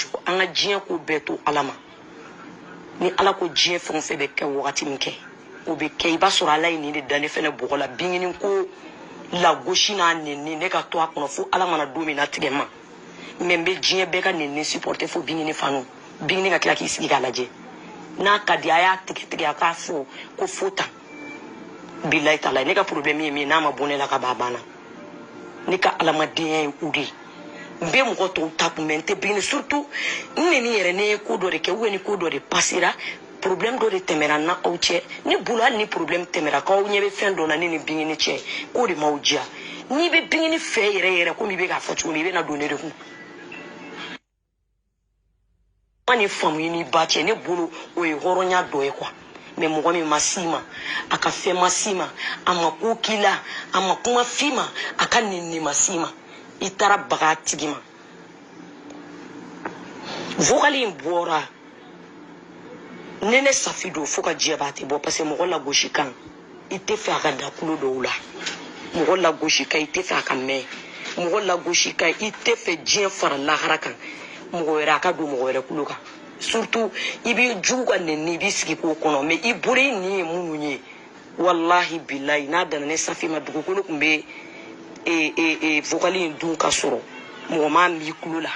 jo an ka diɲɛ ko bɛɛ to ala ma ni ala ko diɲɛ fɛn o fɛn bɛ kɛ wagati min kɛ o bɛ kɛ i b'a sɔrɔ ala ye nin de dan ne fɛnɛ bɔgɔ la bingini ko lagosi n'a nɛni ne ka to a kɔnɔ fo ala mana don min na tigɛ ma mɛ n bɛ diɲɛ bɛɛ ka nɛni supporter fo bingini fanu bingini ka tila k'i sigi k'a lajɛ n'a ka di a y'a tigɛ a k'a fɔ ko fo tan bilayi tala ne ka problème ye min ye n'a ma bɔ ne la ka ban a banna ne ka alamadenya ye o de ye n bɛ mɔgɔ tɔw ta kun mɛ n tɛ bingini surtout n nɛni yɛrɛ ne ye ko dɔ de kɛ ou bien ni ko dɔ de passera problème dɔ de tɛmɛra n n'aw cɛ ni bolo hali ni problème tɛmɛra k'aw ɲɛ bɛ fɛn dɔ la ne ni bingini cɛ k'o de m'aw diya n'i bɛ bingini fɛ yɛrɛ yɛrɛ komi i bɛ k'a fɔ cogo min i bɛ na don ne de kun ma ni faamu i n'i ba cɛ ne bolo o ye hɔrɔnya dɔ ye quoi mais mɔgɔ min ma s'i ma a ka fɛn ma s'i ma a ma ko k'i la a ma kuma f'i ma a ka nɛni ma s'i ma i taara baga a tigi ma vocal in bɔra ne safi don fo ka diɲɛ b'a tɛ bɔ parce que mɔgɔ lagosi kan i tɛ fɛ a ka da kulo dɔw la mɔgɔ lagosi kan i tɛ fɛ a ka mɛn mɔgɔ lagosi kan i tɛ fɛ diɲɛ fara lahara kan mɔgɔ wɛrɛ a ka don mɔgɔ wɛrɛ kulo kan surtout i b'i jugu ka nɛni i b'i sigi k'o kɔnɔ mais i bolo i nin ye minnu ye wallahi bilayi n'a danna ne safi ma dugukolo tun bɛ vocal in dun ka sɔrɔ mɔgɔ m'a m'i kulo la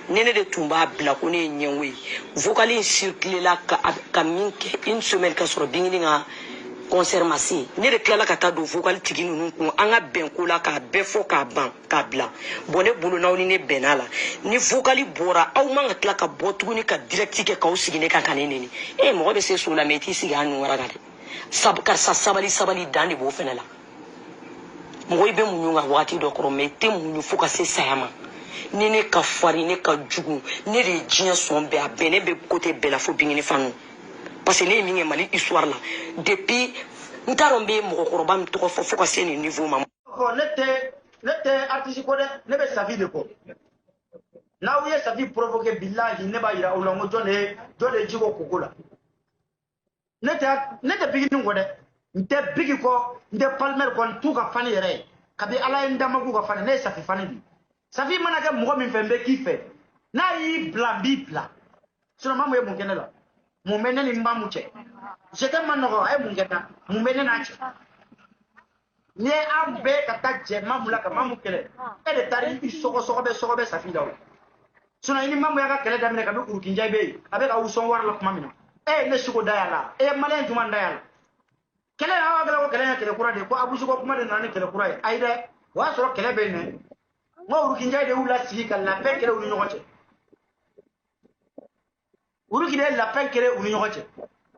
ne de tun b'a bila ko ne ye ɲɛngo ye vocal in circulela ka min kɛ une semaine ka sɔrɔ bingini ka concert ma se ne de tilala ka taa don vocal tigi ninnu kun an ka bɛn ko la k'a bɛɛ fɔ k'a ban k'a bila bon ne bolo n'aw ni ne bɛnna la ni vocal bɔra aw man ka tila ka bɔ tuguni ka direct kɛ k'aw sigi ne kan ka ne nɛni mɔgɔ bɛ se so la mais i t'i sigi a nun wara kan dɛ karisa sabali dan de b'o fɛnɛ la mɔgɔ i bɛ muɲu ka wagati dɔ kɔrɔ mais i tɛ muɲu fo ka se saya ma ni ne ka farin ne ka jugu ne de ye diɲɛ sɔn bɛɛ a bɛɛ ne bɛ côté bɛɛ la fo bingini fanu parce que ne ye min kɛ mali histoire la depuis n t'a dɔn n bɛ mɔgɔkɔrɔba min tɔgɔ fɔ fo ka se nin niveau ma. ne tɛ artiste ko dɛ ne bɛ safi de kɔ n'aw ye safi provoqué billahi ne b'a yira aw la n ko jɔn de ye jiko koko la ne tɛ bigini kɔ dɛ n tɛ bigi kɔ n tɛ palmer kɔ n t'u ka fani yɛrɛ ye kabi ala ye n dama k'u ka fani ne ye safi fani di safi mana kɛ mɔgɔ min fɛ n bɛ k'i fɛ n'a y'i bila n b'i bila sinon Mamu ye mun kɛ ne la mun bɛ ne ni Mamu cɛ jɛkɛ ma nɔgɔ a ye mun kɛ tan mun bɛ ne n'a cɛ n'i ye an bɛɛ ka taa jɛ Mamu la ka Mamu kɛlɛ e de taara i sɔgɔ bɛ safi la o sinon i ni Mamu y'a ka kɛlɛ daminɛ kabi Urukinja bɛ yen a bɛ ka aw sɔn wari la tuma min na e ye ne sogo da y'a la e ye maliyɛn jumɛn da y'a la kɛlɛ in aw ka kɛlɛ ye kɛlɛ kura de ye ko Abusu ko kuma de nana ni kɛlɛ kura ye ayi dɛ o y'a sɔrɔ kɛlɛ bɛ yen dɛ n ko Urukinja de y'u lasigi ka labɛn kɛlɛ u ni ɲɔgɔn cɛ Uruki de ye labɛn kɛlɛ u ni ɲɔgɔn cɛ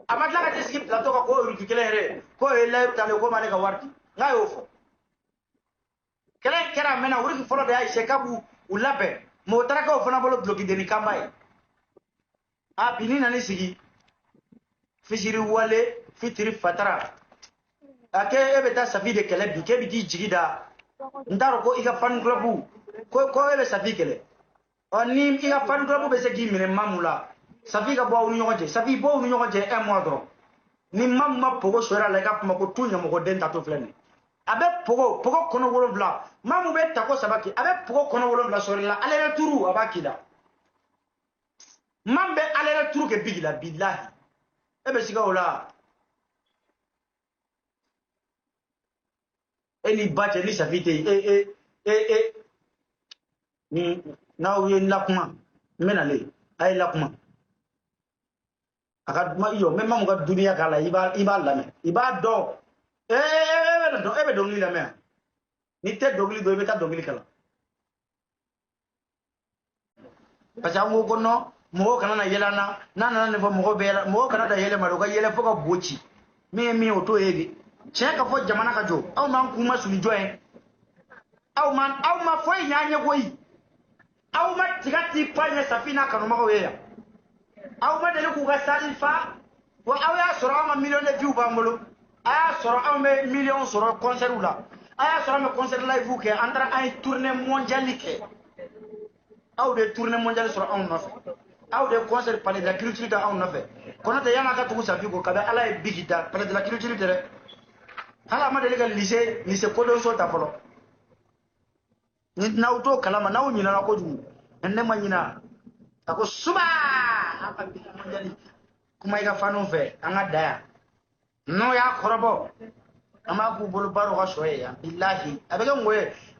a ma tila ka t'i sigi plateau kan k'o Uruki kelen yɛrɛ k'o ye layiru tale k'o ma ne ka wari di n'a y'o fɔ kɛlɛ in kɛra a mɛnna Uruki fɔlɔ de y'a essayé k'a b'u labɛn mais o taara kɛ o fana bolo dulɔkidenni kanba ye a bi ni nani sigi Fisiri Wale Fitiri Fatara a kɛ e bɛ taa safi de kɛlɛ bi k'e bɛ t'i jigi da n t'a dɔn ko i ka fan club ko e bɛ safi kɛlɛ ni i ka fan club bɛ se k'i minɛ Mamu la safi ka bɔ aw ni ɲɔgɔn cɛ safi bɔ aw ni ɲɔgɔn cɛ 1 mois dɔrɔn ni Mamu ma pogo sɔrɔ a la i ka kuma ko tu ɲɛmɔgɔden tatɔ filɛ nin a bɛ pogo kɔnɔ 7 Mamu bɛ tako 3 kɛ a bɛ pogo kɔnɔ 7 sɔrɔ la ale retour a b'a k'i la Mamu bɛ ale retour kɛ bigi la billahi e bɛ siga o la e ni ba cɛ ni safi tɛ yen n'aw ye n lakuma n bɛna le a ye lakuma a ka yo n bɛ Mamu ka duniya k'a la i b'a lamɛn i b'a dɔn e bɛ dɔnkili lamɛn n'i tɛ dɔnkili dɔn i bɛ taa dɔnkili kalan parce que an ko ko non mɔgɔw kana na yɛlɛ an na n'a nana nin fɔ mɔgɔw kana da yɛlɛ ma u ka yɛlɛ fo ka bo ci min ye min ye o t'o ye de tiɲɛ ka fɔ jamana ka jɔ aw m'an kun ma suli jɔ ye aw ma foyi ɲ'an ye koyi aw ma tiga ti pa ɲɛ safi n'a kanubagaw ye yan aw ma deli k'u ka sali fa wa aw y'a sɔrɔ anw ka million de vues b'an bolo a y'a sɔrɔ anw bɛ million sɔrɔ concert la a y'a sɔrɔ an bɛ concert live kɛ an taara an ye tournée mondiale kɛ aw de ye tournée mondiale sɔrɔ anw nɔfɛ aw de ye concert palais de la culture ta anw nɔfɛ Konate yan'a ka tugu safi ko kabi ala ye bigi da palais de la culture tɛ dɛ hali a ma deli ka lycée kodɔnso ta fɔlɔ n'aw t'o kalama n'aw ɲinana kojugu ne ma ɲina ako suba kuma iga fanu fe anga daya no ya khorobo ama ku bolu baro ga shoye ya billahi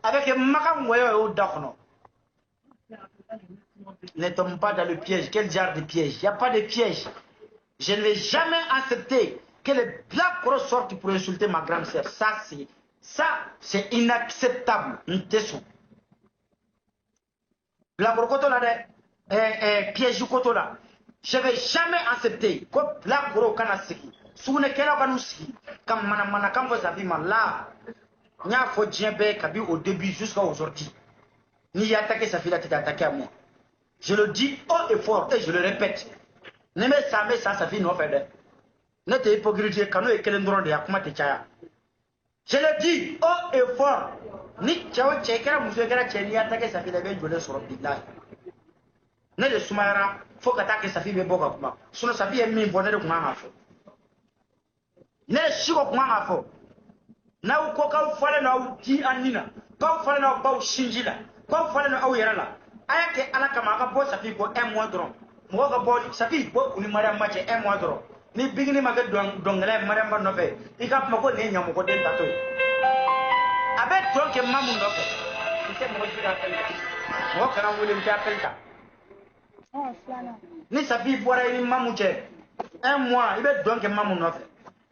avec maka ngoye o dakhono. Ne tombe pas dans le piège. Quel genre de piège? Il n'y a pas de piège. Je ne vais jamais accepter que les Black Cross sortent pour insulter ma grande sœur. Ça, c'est inacceptable. Black Cross piège koto là. Je ne vais jamais accepter que Black Cross kana siki. Soune kela kanu siki. Comme mana quand vous avez mal là. Il y a faut djembe kabi au début jusqu'à aujourd'hui. Ni attaqué sa fille là, tu t'es attaqué à moi. Je le dis haut et fort et je le répète. Ne me same ça fait non fait. Ne te hypocrite kano et quel endroit de yakuma te chaya. Je le dis haut et fort. Ni chao chekera musukera cheni attaquer sa fille là ben jole sur billahi. Ne le sumara faut attaquer sa fille be boka kuma. Sinon sa fille est mis bonne de kuma mafo. Ne shiko kuma mafo. Na uko ka ufale na uti anina. Ka ufale na ba ushinjila. Ka ufale na au yerala. Ayake ala kama ka bo safi ko un mois dron mo ka bo safi bo uni mariam ma che un mois dron ni bigini ma ga dongale mariam ba no fe ika ma ko ne nyamo ko den tato abe ton ke mamu no ko ite mo jira ka mo kana wuli mta pelta ni safi bora ni mamu che un mois ibe don ke mamu no fe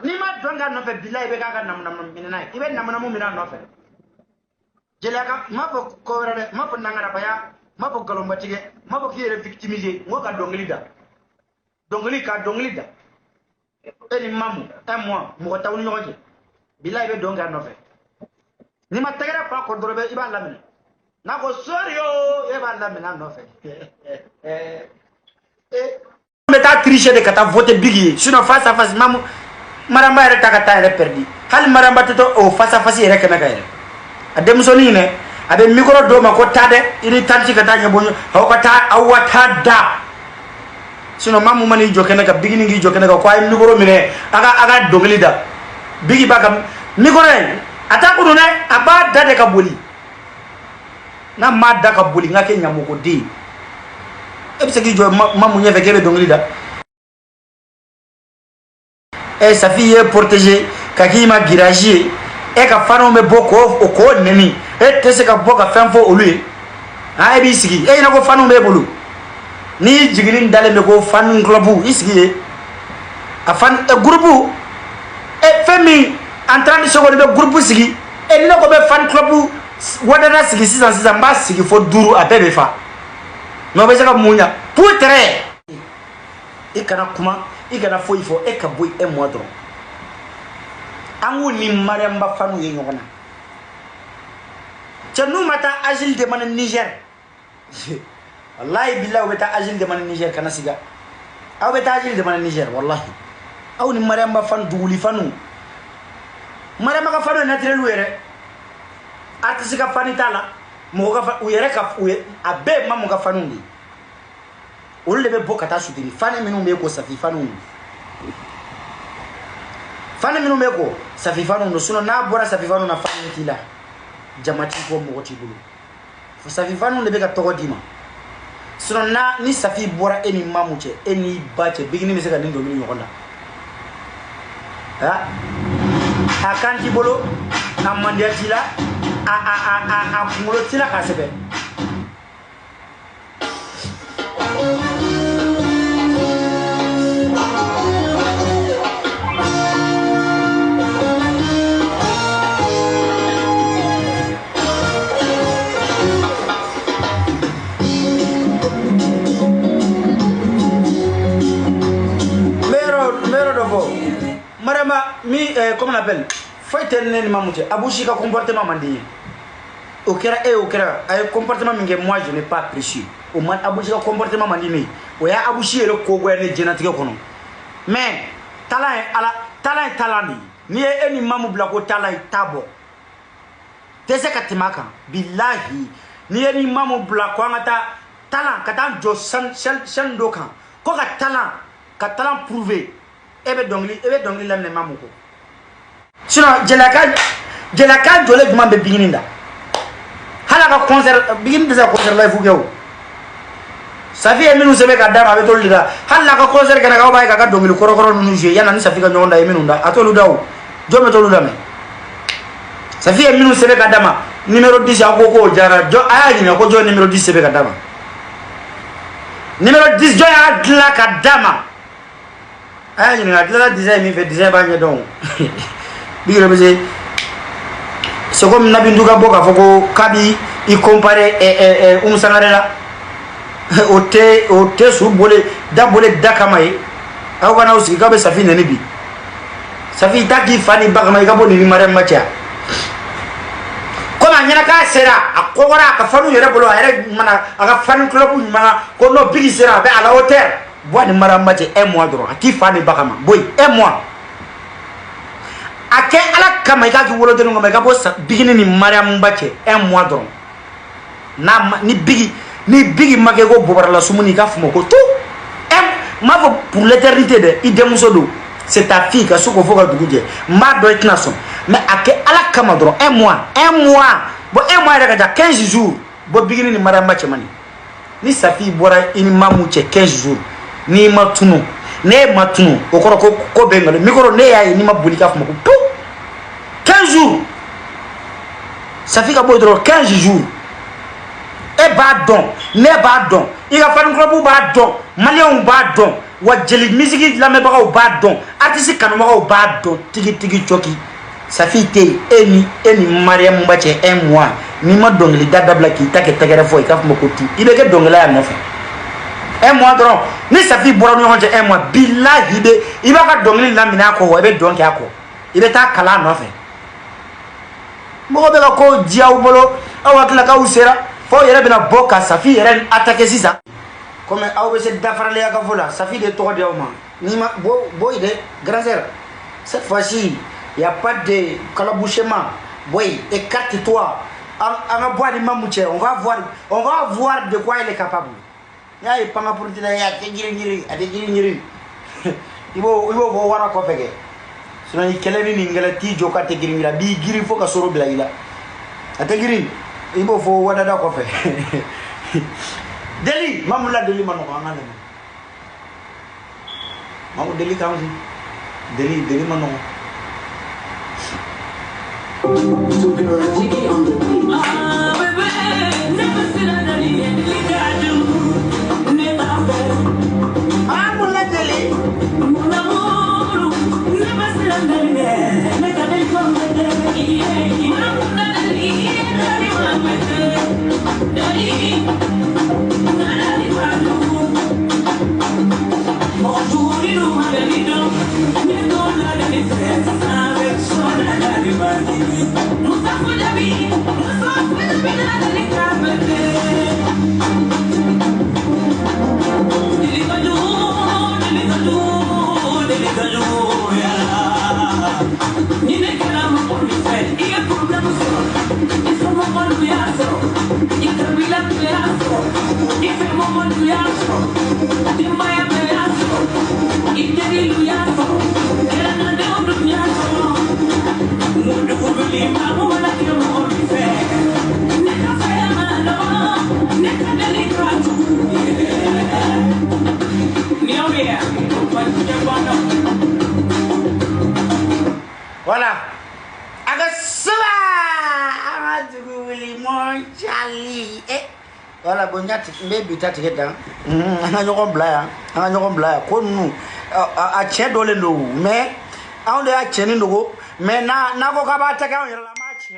ni ma donga no fe bilai be ka nam minana ibe nam minana no fe jelaka ma ko ko rebe ma ko nangara baya ma ko galomba tige ma ko kiyere victimiser ngo ka dongli da eni mamu un mois mo ko tawni ñoje billahi be donga no fe ni ma tagara pa ko dorobe iba lamine na ko sorio e ba lamine no fe me ta tricher de kata voter bigi sinon face à face mamu maramba ere takata ere perdi hal maramba to o face à face ere kana kayre adem soni ne abe micro do ma ko tade ini tanti kata nya bonyo o ko ta awata da sino mamu mani jokene ka bigi ngi jokene ka ko ay micro mine aga dogli da bigi baka micro ata ko ne aba dade ka boli na ma da ka boli ngake nya moko di e bisa gi jo mamu nya feke be dogli da e sa fille est protégée ka ki ma giragier e ka fano me boko o ko neni e tese ka boka fenfo olu ha e bi sigi e na ko fano me bolu ni jigilin dale me ko fan clubu isigi a fan e groupe e femi en train de seconde be groupe sigi e na ko be fan clubu wadana sigi 600 ba sigi fo duru a bebe fa no be saka munya poutre e kana kuma e kana fo ifo e ka boy e modro angu ni maramba fanu ye nyona tenu mata agile de man Niger wallahi billahi beta agile de man Niger kana siga aw beta agile de man Niger wallahi aw ni maramba fan duguli fanu maramba ka fanu naturel were artiste ka fani tala mo ka were ka abe mamu ka fanu ni o le be bokata sudiri fani minu me ko safi fanu fana minu meko safifano no suno na bora safifano na fana tila jamati ko mo ti bulu fo safifano le be ka togo dima suno na ni safi bora eni mamuche eni bache bigini miseka ndo mini yokonda ha akanti bolo na mandia tila a mulo tila ka sebe Marama mi comment on appelle faut tenir mamouche abouchi ka comportement mandi au kera ay comportement minge moi je n'ai pas apprécié au man abouchi ka comportement mandi ni o ya abouchi le ko gwen jenati ko non mais talent ni eni mamu bla ko talent tabo tese katimaka billahi ni eni mamu bla ko ngata talent kata jo san dokan ko ka talent prouver ebe dongli lamne mamuko sino jelaka jole dum be bigininda hala ka concert bigin de sa concert live gew Safi e minu sebe ka dama be tolli da halla ka concert kana ka bay ka dongil koro koro nu je yana ni Safi ka nyonda e minu da atolu daw jome tolu dame Safi e minu sebe ka dama numéro 10 akoko jara jo aya ni ko jo numéro 10 sebe ka dama numéro 10 jo ya dla ka dama aya ni ngadla design mi fait design ba nya don bigre beze c'est comme nabi nduga boka foko kabi i comparer Sangarela ote su bole da bole dakamaye aw kana usi ka be Safi neni bi Safi taki fani bakama ka bo ni mare macha koma nyana ka sera akogora ka fanu yere bolo ayere mana aka fanu club mana ko no bigi sera be ala hauteur bo ni mare macha un mois dro aki fani bakama boy un mois ake ala kama ka ki wolo deno ka bo bigi ni mare macha un mois dro na ni bigi make ko bobara la sumuni ka fumo ko tout ma fo pour l'éternité de idemuso do c'est ta fille ka soko fo ka duguje ma do itna son mais ake ala kama dro un mois bo un mois daga 15 jours bo bigi ni maramba chemani ni Safi bora ini mamuche 15 jours ni matunu ne matunu okoro ko bengalo mikoro ne ya ni mabuli ka fumo ko tout 15 jours Safi ka bo dro 15 jours e ba don ne ba don i ka fan club ba don malien ba don wa jeli musique la me ba ba don artiste kanu ma ba don tigi choki Safi te eni Mariam Mbache un mois ni ma don li dada blaki take tegere fo i ka mo ko ti i be ke don la ya no fa un mois dron ni Safi bora no honte un mois billahi de i ba ka don li la mina ko be don ke ako i be ta kala no fa mo be ko jiaw bolo awakla ka usera fo yere bina boka Safi yere attaquer sisa comme aw be se dafarale ya ka fola Safi de to de ma ni ma boy de grand sœur cette fois-ci il y a pas de calabouchement boy écarte-toi on va boire des mamouche on va voir de quoi il est capable ya y panga pour dire ya ngiri ade ngiri ibo vo wara ko fege sino ni keleni ni ngala ti joka te ngiri la bi giri fo ka soro bila ila ate ngiri ibo fo wada da ko fe deli mamula deli mano ngana mamu deli kam deli mano Voilà. Voilà, bon, baby, t'as tiré dans. On a quoi nous a tient dans le lot, mais on a tient nous, mais n'a pas attaqué la match,